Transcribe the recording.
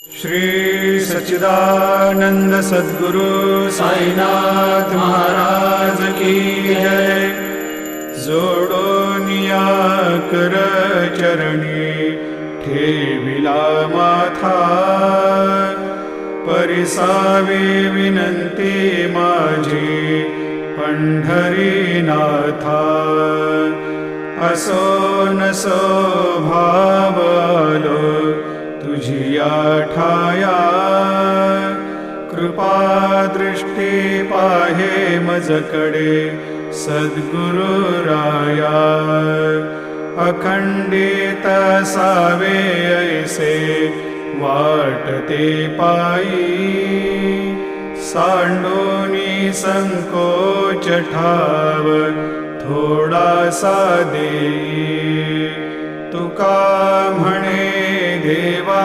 श्री सच्चिदानंद सद्गुरु साईनाथ महाराज की जय। जोडोनिया कर चरणी ठेविला माथा, परिसावे विनंती माझी पंढरीनाथा। असो नसो भाव आलो तुझिया ठाया, कृपा दृष्टी पाहे मजकडे सद्गुरु राया। अखंडित सावे ऐसे वाटते पायी, सांडोनी संकोच ठाव थोडासा देई। तुका म्हणे देवा